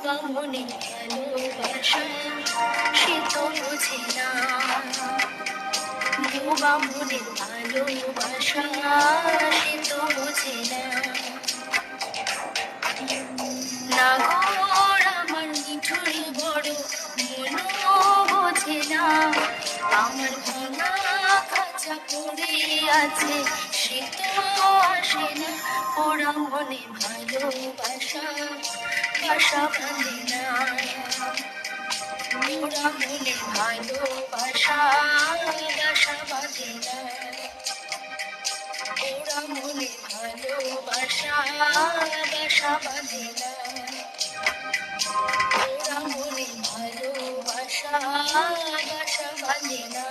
ডোবা মনে ভালোবাসা সে তো বোঝে না, ডোবা মনে ভালোবাসা সে তো বোঝে না। নাগর আমার মিঠুর বড় মনও বোঝে না, আমার ভাঙা খাঁচা পড়ে আছে সে তো আসে না। ওরা মনে ভালোবাসা বাসা বাঁধে না, ওরা মনে ভালোবাসা বাসা বাঁধে না, ওরা মনে ভালোবাসা বাসা বাঁধে না, ওরা মনে ভালোবাসা বাসা বাঁধে না।